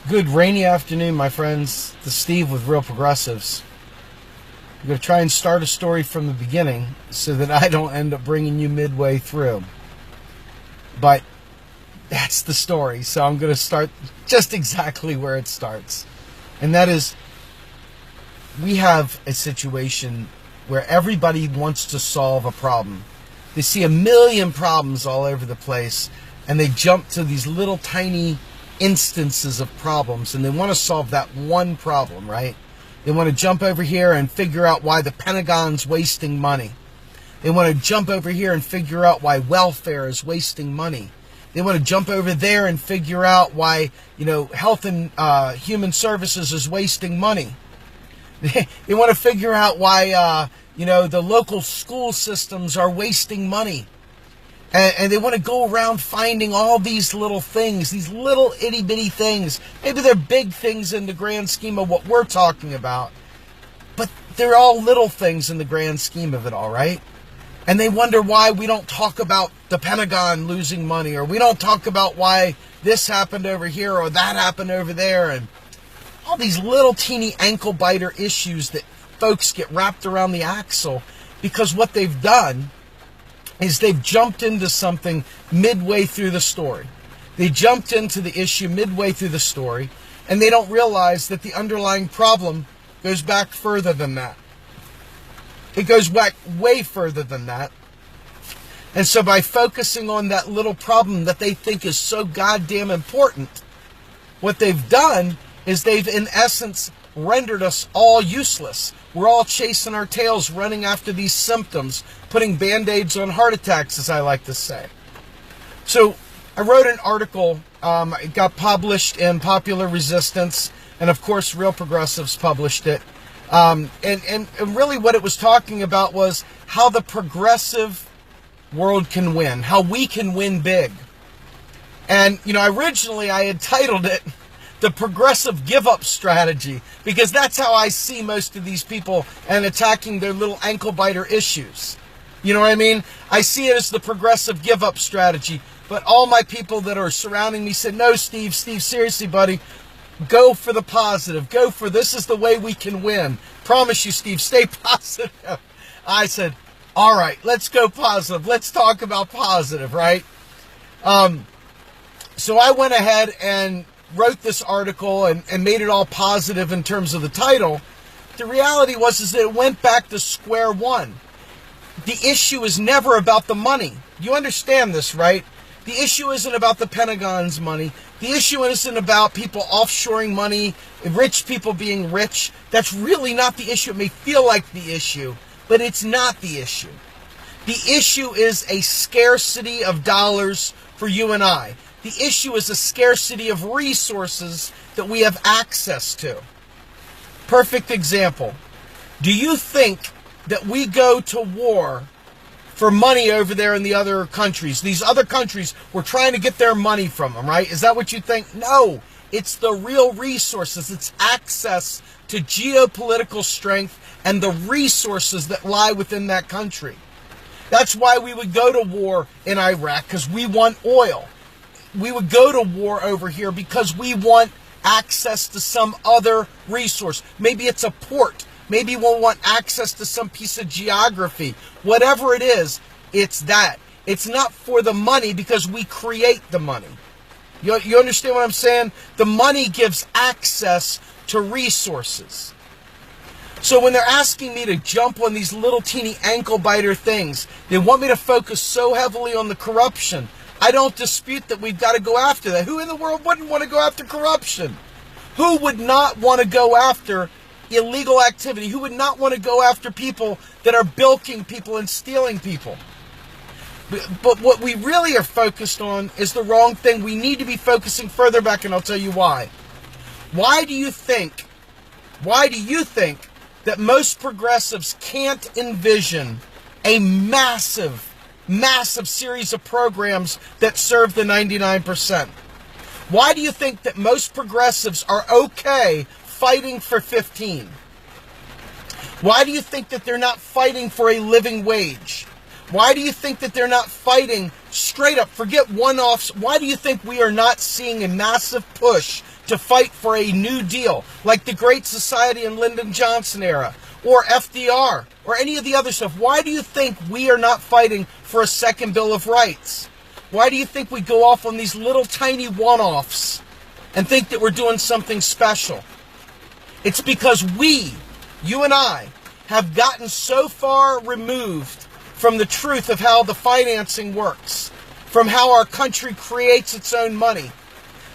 Good rainy afternoon, my friends. This is Steve with Real Progressives. I'm going to try and start a story from the beginning so that I don't end up bringing you midway through. But that's the story, so I'm going to start just exactly where it starts. And that is, we have a situation where everybody wants to solve a problem. They see a million problems all over the place, and they jump to these little tiny instances of problems, and they want to solve that one problem, right? They want to jump over here and figure out why the Pentagon's wasting money. They want to jump over here and figure out why welfare is wasting money. They want to jump over there and figure out why, Health and Human Services is wasting money. They want to figure out why, the local school systems are wasting money. And they want to go around finding all these little things, these little itty-bitty things. Maybe they're big things in the grand scheme of what we're talking about, but they're all little things in the grand scheme of it all, right? And they wonder why we don't talk about the Pentagon losing money, or we don't talk about why this happened over here or that happened over there, and all these little teeny ankle-biter issues that folks get wrapped around the axle because what they've done is they've jumped into something midway through the story. They jumped into the issue midway through the story, and they don't realize that the underlying problem goes back further than that. It goes back way further than that. And so by focusing on that little problem that they think is so goddamn important, what they've done is they've, in essence, rendered us all useless. We're all chasing our tails, running after these symptoms, putting Band-Aids on heart attacks, as I like to say. So I wrote an article. It got published in Popular Resistance, and of course Real Progressives published it. And really what it was talking about was how the progressive world can win, how we can win big. And, originally I had titled it The Progressive Give-Up Strategy, because that's how I see most of these people and attacking their little ankle-biter issues. You know what I mean? I see it as the progressive give-up strategy, but all my people that are surrounding me said, no, Steve, seriously, buddy, go for the positive. Go for this is the way we can win. Promise you, Steve, stay positive. I said, all right, let's go positive. Let's talk about positive, right? So I went ahead and wrote this article and made it all positive in terms of the title. The reality is that it went back to square one. The issue is never about the money. You understand this, right? The issue isn't about the Pentagon's money. The issue isn't about people offshoring money, rich people being rich. That's really not the issue. It may feel like the issue, but it's not the issue. The issue is a scarcity of dollars for you and I. The issue is a scarcity of resources that we have access to. Perfect example. Do you think that we go to war for money over there in the other countries? These other countries, we're trying to get their money from them, right? Is that what you think? No. It's the real resources. It's access to geopolitical strength and the resources that lie within that country. That's why we would go to war in Iraq, because we want oil. We would go to war over here because we want access to some other resource. Maybe it's a port. Maybe we'll want access to some piece of geography. Whatever it is, it's that. It's not for the money because we create the money. You understand what I'm saying? The money gives access to resources. So when they're asking me to jump on these little teeny ankle-biter things, they want me to focus so heavily on the corruption. I don't dispute that we've got to go after that. Who in the world wouldn't want to go after corruption? Who would not want to go after illegal activity? Who would not want to go after people that are bilking people and stealing people? But what we really are focused on is the wrong thing. We need to be focusing further back, and I'll tell you why. Why do you think that most progressives can't envision a massive series of programs that serve the 99%? Why do you think that most progressives are okay fighting for 15? Why do you think that they're not fighting for a living wage? Why do you think that they're not fighting straight up, forget one-offs? Why do you think we are not seeing a massive push to fight for a New Deal, like the Great Society in Lyndon Johnson era, or FDR, or any of the other stuff? Why do you think we are not fighting for a second Bill of Rights? Why do you think we go off on these little tiny one-offs and think that we're doing something special? It's because we, you and I, have gotten so far removed from the truth of how the financing works, from how our country creates its own money,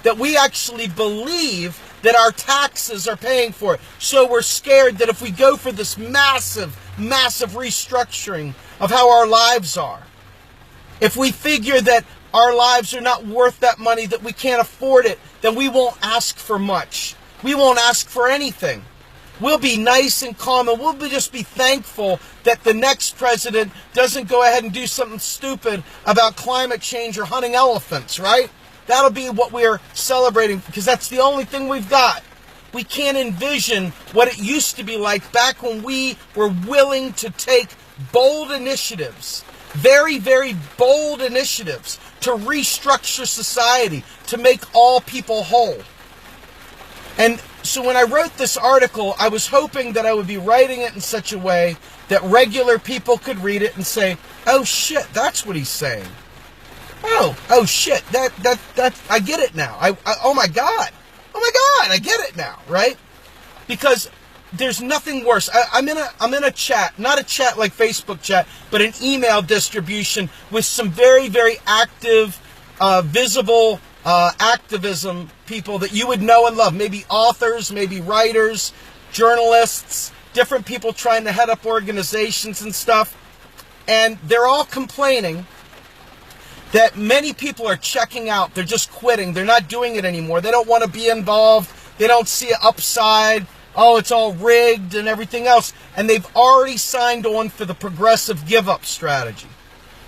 that we actually believe that our taxes are paying for it. So we're scared that if we go for this massive, massive restructuring of how our lives are, if we figure that our lives are not worth that money, that we can't afford it, then we won't ask for much. We won't ask for anything. We'll be nice and calm, and we'll just be thankful that the next president doesn't go ahead and do something stupid about climate change or hunting elephants, right? That'll be what we're celebrating, because that's the only thing we've got. We can't envision what it used to be like back when we were willing to take bold initiatives, very, very bold initiatives, to restructure society, to make all people whole. And so when I wrote this article, I was hoping that I would be writing it in such a way that regular people could read it and say, oh shit, that's what he's saying. Oh shit, that I get it now. Oh my God, I get it now, right? Because there's nothing worse. I'm in a chat, not a chat like Facebook chat, but an email distribution with some very, very active, visible activism people that you would know and love. Maybe authors, maybe writers, journalists, different people trying to head up organizations and stuff. And they're all complaining that many people are checking out. They're just quitting. They're not doing it anymore. They don't want to be involved. They don't see an upside. Oh, it's all rigged and everything else. And they've already signed on for the progressive give-up strategy.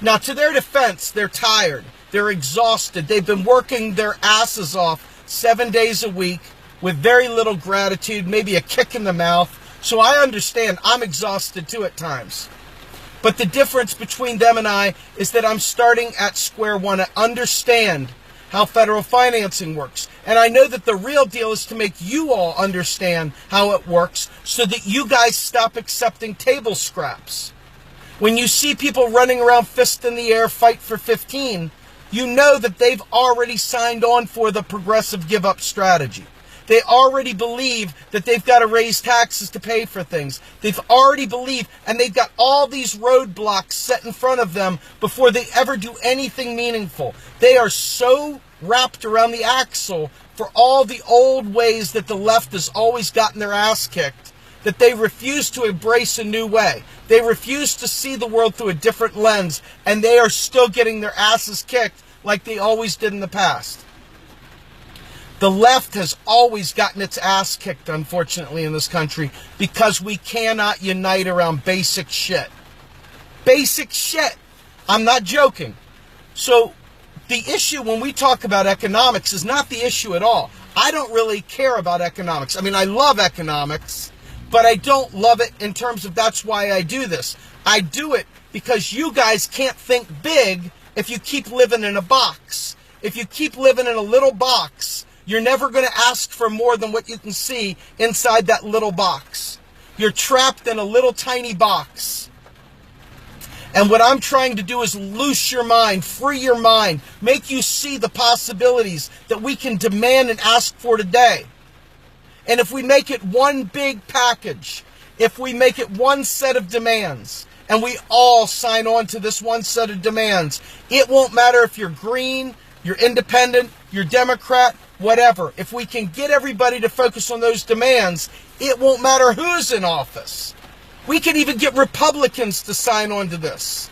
Now, to their defense, they're tired. They're exhausted. They've been working their asses off 7 days a week with very little gratitude, maybe a kick in the mouth. So I understand. I'm exhausted too at times. But the difference between them and I is that I'm starting at square one to understand how federal financing works. And I know that the real deal is to make you all understand how it works so that you guys stop accepting table scraps. When you see people running around fist in the air, fight for 15, you know that they've already signed on for the progressive give-up strategy. They already believe that they've got to raise taxes to pay for things. They've already believed, and they've got all these roadblocks set in front of them before they ever do anything meaningful. They are so wrapped around the axle for all the old ways that the left has always gotten their ass kicked that they refuse to embrace a new way. They refuse to see the world through a different lens, and they are still getting their asses kicked like they always did in the past. The left has always gotten its ass kicked, unfortunately, in this country because we cannot unite around basic shit. Basic shit. I'm not joking. So the issue when we talk about economics is not the issue at all. I don't really care about economics. I mean, I love economics, but I don't love it in terms of that's why I do this. I do it because you guys can't think big if you keep living in a box. If you keep living in a little box, you're never going to ask for more than what you can see inside that little box. You're trapped in a little tiny box. And what I'm trying to do is loose your mind, free your mind, make you see the possibilities that we can demand and ask for today. And if we make it one big package, if we make it one set of demands, and we all sign on to this one set of demands, it won't matter if you're green, you're independent, you're Democrat, whatever. If we can get everybody to focus on those demands, it won't matter who's in office. We could even get Republicans to sign on to this.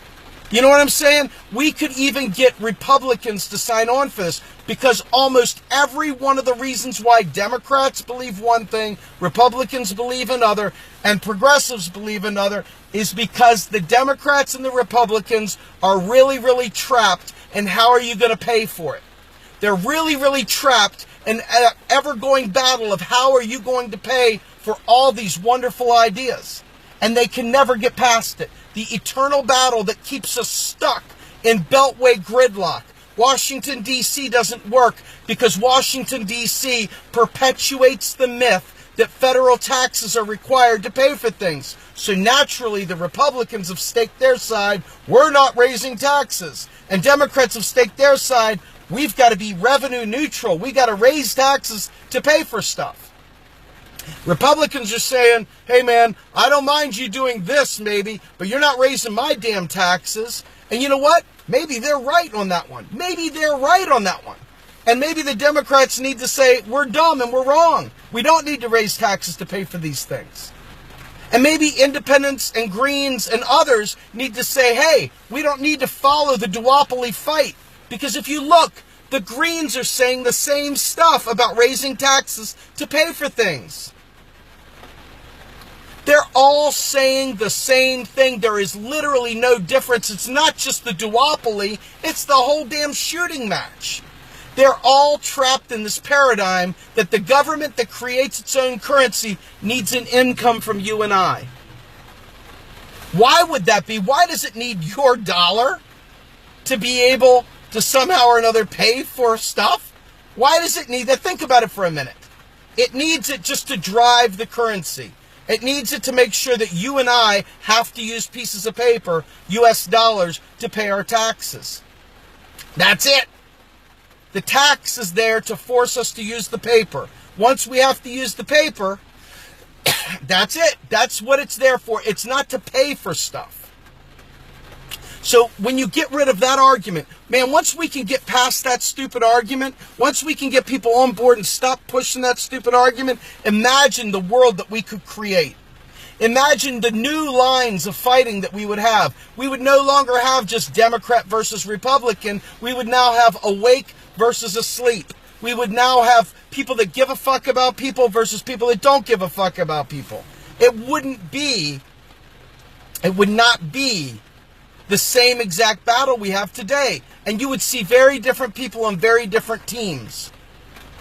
You know what I'm saying? We could even get Republicans to sign on for this because almost every one of the reasons why Democrats believe one thing, Republicans believe another, and progressives believe another is because the Democrats and the Republicans are really, really trapped in how are you going to pay for it. They're really, really trapped in an ever-going battle of how are you going to pay for all these wonderful ideas. And they can never get past it. The eternal battle that keeps us stuck in Beltway gridlock, Washington, D.C. doesn't work because Washington, D.C. perpetuates the myth that federal taxes are required to pay for things. So naturally, the Republicans have staked their side, we're not raising taxes. And Democrats have staked their side, we've got to be revenue neutral. We got to raise taxes to pay for stuff. Republicans are saying, hey man, I don't mind you doing this maybe, but you're not raising my damn taxes. And you know what? Maybe they're right on that one. Maybe they're right on that one. And maybe the Democrats need to say, we're dumb and we're wrong. We don't need to raise taxes to pay for these things. And maybe independents and Greens and others need to say, hey, we don't need to follow the duopoly fight. Because if you look, the Greens are saying the same stuff about raising taxes to pay for things. They're all saying the same thing. There is literally no difference. It's not just the duopoly, it's the whole damn shooting match. They're all trapped in this paradigm that the government that creates its own currency needs an income from you and I. Why would that be? Why does it need your dollar to be able to somehow or another pay for stuff? Why does it need that? Think about it for a minute. It needs it just to drive the currency. It needs it to make sure that you and I have to use pieces of paper, US dollars, to pay our taxes. That's it. The tax is there to force us to use the paper. Once we have to use the paper, that's it. That's what it's there for. It's not to pay for stuff. So when you get rid of that argument, man, once we can get past that stupid argument, once we can get people on board and stop pushing that stupid argument, imagine the world that we could create. Imagine the new lines of fighting that we would have. We would no longer have just Democrat versus Republican. We would now have awake versus asleep. We would now have people that give a fuck about people versus people that don't give a fuck about people. It would not be the same exact battle we have today. And you would see very different people on very different teams.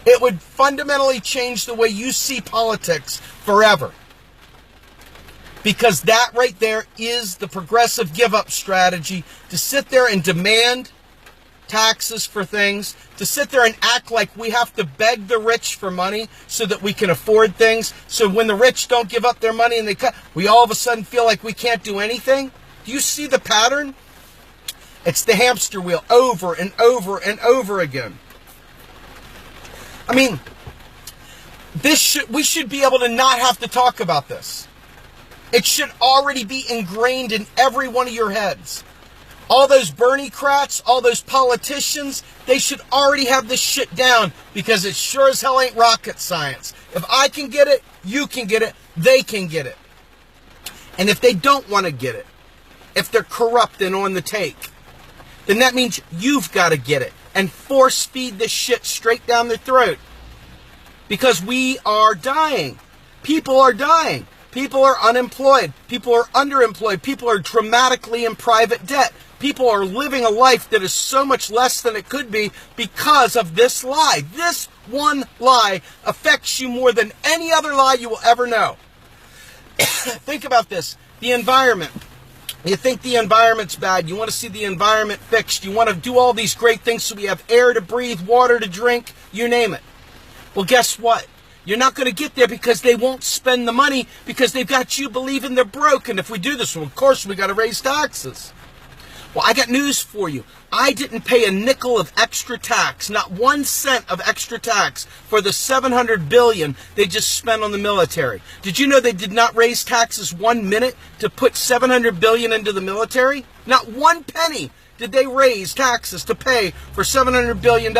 It would fundamentally change the way you see politics forever. Because that right there is the progressive give-up strategy, to sit there and demand taxes for things, to sit there and act like we have to beg the rich for money so that we can afford things. So when the rich don't give up their money and they cut, we all of a sudden feel like we can't do anything. Do you see the pattern? It's the hamster wheel over and over and over again. I mean, we should be able to not have to talk about this. It should already be ingrained in every one of your heads. All those Bernie-crats, all those politicians, they should already have this shit down, because it sure as hell ain't rocket science. If I can get it, you can get it, they can get it. And if they don't want to get it, if they're corrupt and on the take, then that means you've got to get it and force feed this shit straight down their throat. Because we are dying. People are dying. People are unemployed. People are underemployed. People are dramatically in private debt. People are living a life that is so much less than it could be because of this lie. This one lie affects you more than any other lie you will ever know. Think about this. The environment. You think the environment's bad. You want to see the environment fixed. You want to do all these great things so we have air to breathe, water to drink, you name it. Well, guess what? You're not going to get there because they won't spend the money, because they've got you believing they're broke. And if we do this, well, of course we got to raise taxes. Well, I got news for you. I didn't pay a nickel of extra tax, not 1 cent of extra tax for the $700 billion they just spent on the military. Did you know they did not raise taxes 1 minute to put $700 billion into the military? Not 1 penny did they raise taxes to pay for $700 billion.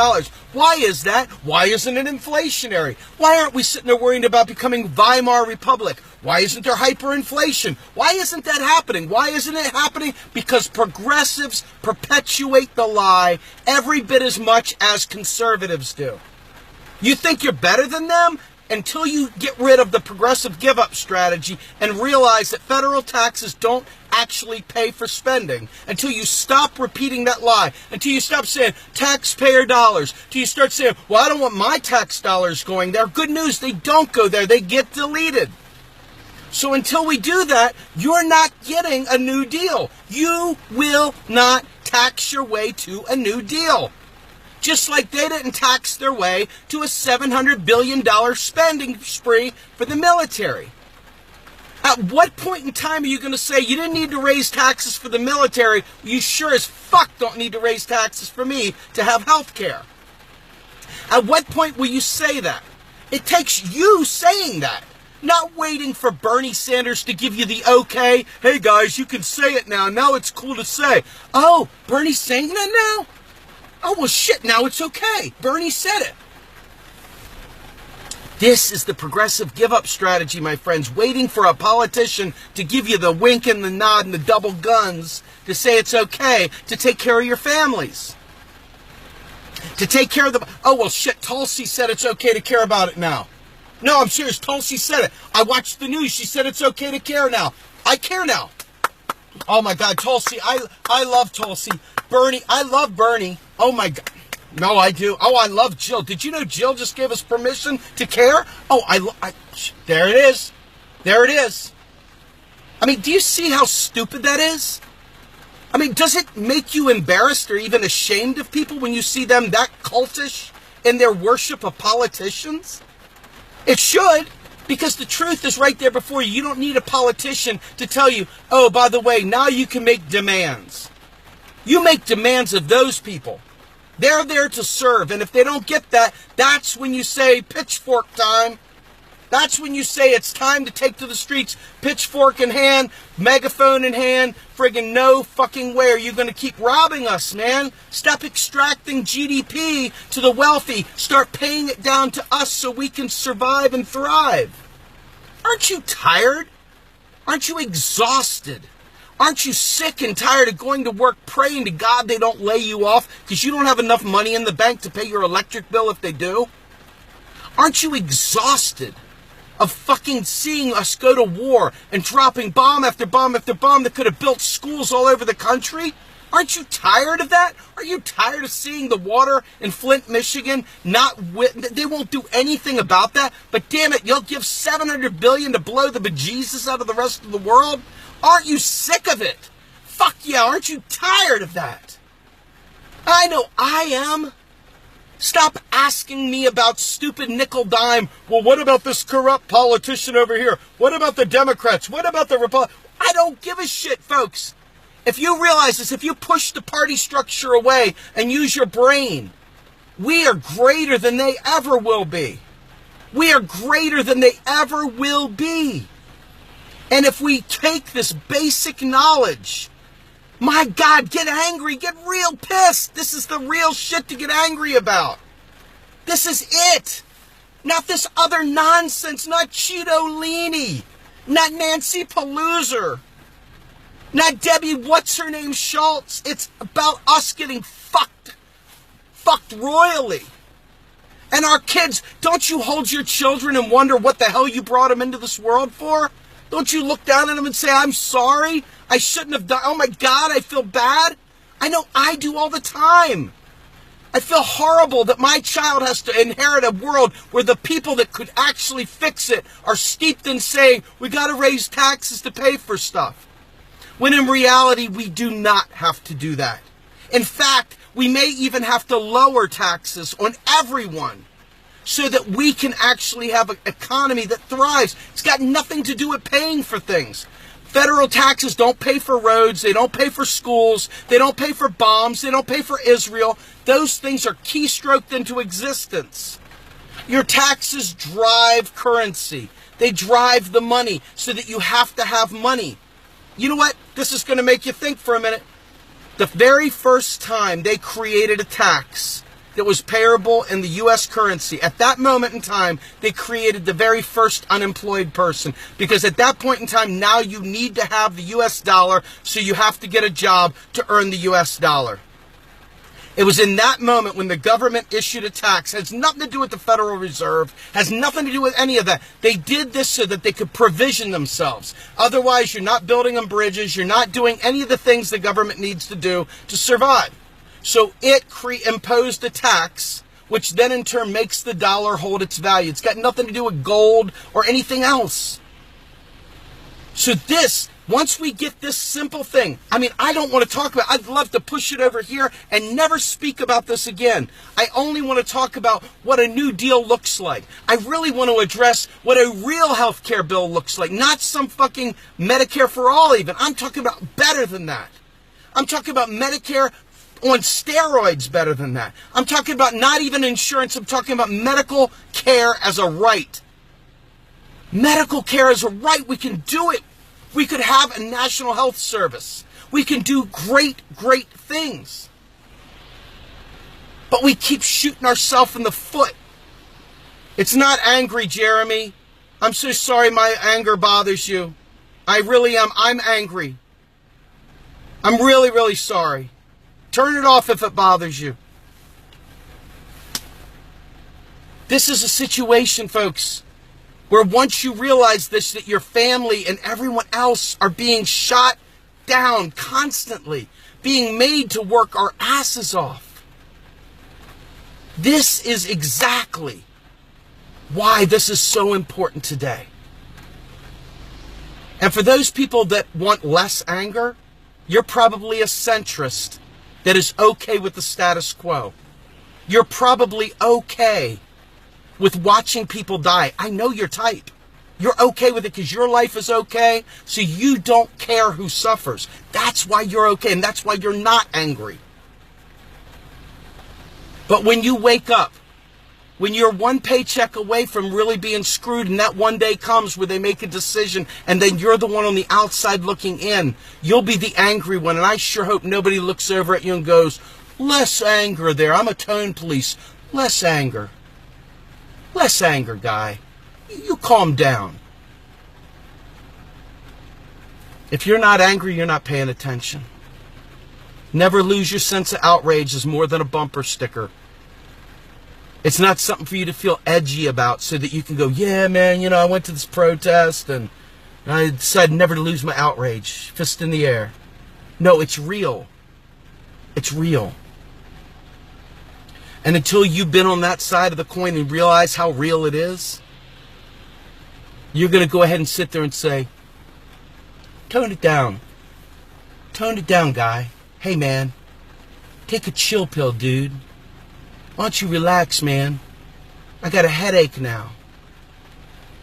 Why is that? Why isn't it inflationary? Why aren't we sitting there worrying about becoming Weimar Republic? Why isn't there hyperinflation? Why isn't that happening? Why isn't it happening? Because progressives perpetuate the lie every bit as much as conservatives do. You think you're better than them? Until you get rid of the progressive give-up strategy and realize that federal taxes don't actually pay for spending, until you stop repeating that lie, until you stop saying taxpayer dollars, until you start saying, well, I don't want my tax dollars going there. Good news, they don't go there. They get deleted. So until we do that, you're not getting a new deal. You will not tax your way to a new deal. Just like they didn't tax their way to a $700 billion spending spree for the military. At what point in time are you going to say you didn't need to raise taxes for the military? You sure as fuck don't need to raise taxes for me to have health care. At what point will you say that? It takes you saying that, not waiting for Bernie Sanders to give you the okay. Hey guys, you can say it now. Now it's cool to say. Oh, Bernie's saying that now? Oh, well shit, now it's okay. Bernie said it. This is the progressive give-up strategy, my friends, waiting for a politician to give you the wink and the nod and the double guns to say it's okay to take care of your families. To take care of them. Oh, well, shit, Tulsi said it's okay to care about it now. No, I'm serious. Tulsi said it. I watched the news. She said it's okay to care now. I care now. Oh, my God, Tulsi. I love Tulsi. Bernie. I love Bernie. Oh, my God. No, I do. Oh, I love Jill. Did you know Jill just gave us permission to care? Oh, there it is. There it is. I mean, do you see how stupid that is? I mean, does it make you embarrassed or even ashamed of people when you see them that cultish in their worship of politicians? It should, because the truth is right there before you. You don't need a politician to tell you, oh, by the way, now you can make demands. You make demands of those people. They're there to serve, and if they don't get that, that's when you say pitchfork time. That's when you say it's time to take to the streets, pitchfork in hand, megaphone in hand. Friggin' no fucking way are you going to keep robbing us, man. Stop extracting GDP to the wealthy. Start paying it down to us so we can survive and thrive. Aren't you tired? Aren't you exhausted? Aren't you sick and tired of going to work praying to God they don't lay you off because you don't have enough money in the bank to pay your electric bill if they do? Aren't you exhausted of fucking seeing us go to war and dropping bomb after bomb after bomb that could have built schools all over the country? Aren't you tired of that? Are you tired of seeing the water in Flint, Michigan? They won't do anything about that, but damn it, you'll give $700 billion to blow the bejesus out of the rest of the world? Aren't you sick of it? Fuck yeah, aren't you tired of that? I know I am. Stop asking me about stupid nickel dime. Well, what about this corrupt politician over here? What about the Democrats? What about the Republicans? I don't give a shit, folks. If you realize this, if you push the party structure away and use your brain, we are greater than they ever will be. We are greater than they ever will be. And if we take this basic knowledge, my God, get angry, get real pissed. This is the real shit to get angry about. This is it. Not this other nonsense, not Cheeto Leahy, not Nancy Pelosi, not Debbie what's-her-name Schultz. It's about us getting fucked royally. And our kids, don't you hold your children and wonder what the hell you brought them into this world for? Don't you look down at them and say, I'm sorry, I shouldn't have done, oh my God, I feel bad? I know I do all the time. I feel horrible that my child has to inherit a world where the people that could actually fix it are steeped in saying, we got to raise taxes to pay for stuff. When in reality, we do not have to do that. In fact, we may even have to lower taxes on everyone so that we can actually have an economy that thrives. It's got nothing to do with paying for things. Federal taxes don't pay for roads, they don't pay for schools, they don't pay for bombs, they don't pay for Israel. Those things are keystroked into existence. Your taxes drive currency. They drive the money so that you have to have money. You know what? This is going to make you think for a minute. The very first time they created a tax that was payable in the U.S. currency, at that moment in time, they created the very first unemployed person. Because at that point in time, now you need to have the U.S. dollar, so you have to get a job to earn the U.S. dollar. It was in that moment when the government issued a tax. It has nothing to do with the Federal Reserve, has nothing to do with any of that. They did this so that they could provision themselves. Otherwise, you're not building them bridges, you're not doing any of the things the government needs to do to survive. So it imposed a tax, which then in turn makes the dollar hold its value. It's got nothing to do with gold or anything else. So this Once we get this simple thing, I mean, I don't want to talk about, I'd love to push it over here and never speak about this again. I only want to talk about what a New Deal looks like. I really want to address what a real health care bill looks like, not some fucking Medicare for all even. I'm talking about better than that. I'm talking about Medicare on steroids better than that. I'm talking about not even insurance. I'm talking about medical care as a right. Medical care as a right. We can do it. We could have a national health service. We can do great, great things. But we keep shooting ourselves in the foot. It's not angry, Jeremy. I'm so sorry my anger bothers you. I really am. I'm angry. I'm really, really sorry. Turn it off if it bothers you. This is a situation, folks, where once you realize this, that your family and everyone else are being shot down constantly, being made to work our asses off. This is exactly why this is so important today. And for those people that want less anger, you're probably a centrist that is okay with the status quo. You're probably okay with watching people die. I know your type. You're okay with it because your life is okay, so you don't care who suffers. That's why you're okay, and that's why you're not angry. But when you wake up, when you're one paycheck away from really being screwed, and that one day comes where they make a decision, and then you're the one on the outside looking in, you'll be the angry one, and I sure hope nobody looks over at you and goes, less anger there, I'm a tone police. Less anger. Less anger, guy. You calm down. If you're not angry, you're not paying attention. Never lose your sense of outrage is more than a bumper sticker. It's not something for you to feel edgy about so that you can go, yeah, man, you know, I went to this protest and I decided never to lose my outrage. Fist in the air. No, it's real. It's real. And until you've been on that side of the coin and realize how real it is, you're going to go ahead and sit there and say, tone it down. Tone it down, guy. Hey, man, take a chill pill, dude. Why don't you relax, man? I got a headache now.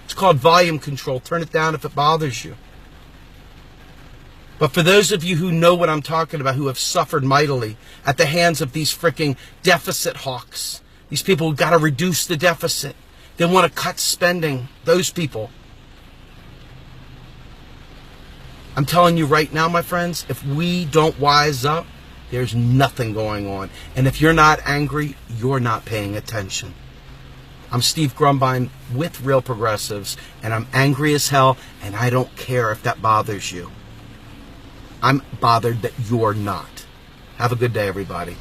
It's called volume control. Turn it down if it bothers you. But for those of you who know what I'm talking about, who have suffered mightily at the hands of these freaking deficit hawks, these people who got to reduce the deficit, they want to cut spending, those people. I'm telling you right now, my friends, if we don't wise up, there's nothing going on. And if you're not angry, you're not paying attention. I'm Steve Grumbine with Real Progressives, and I'm angry as hell, and I don't care if that bothers you. I'm bothered that you're not. Have a good day, everybody.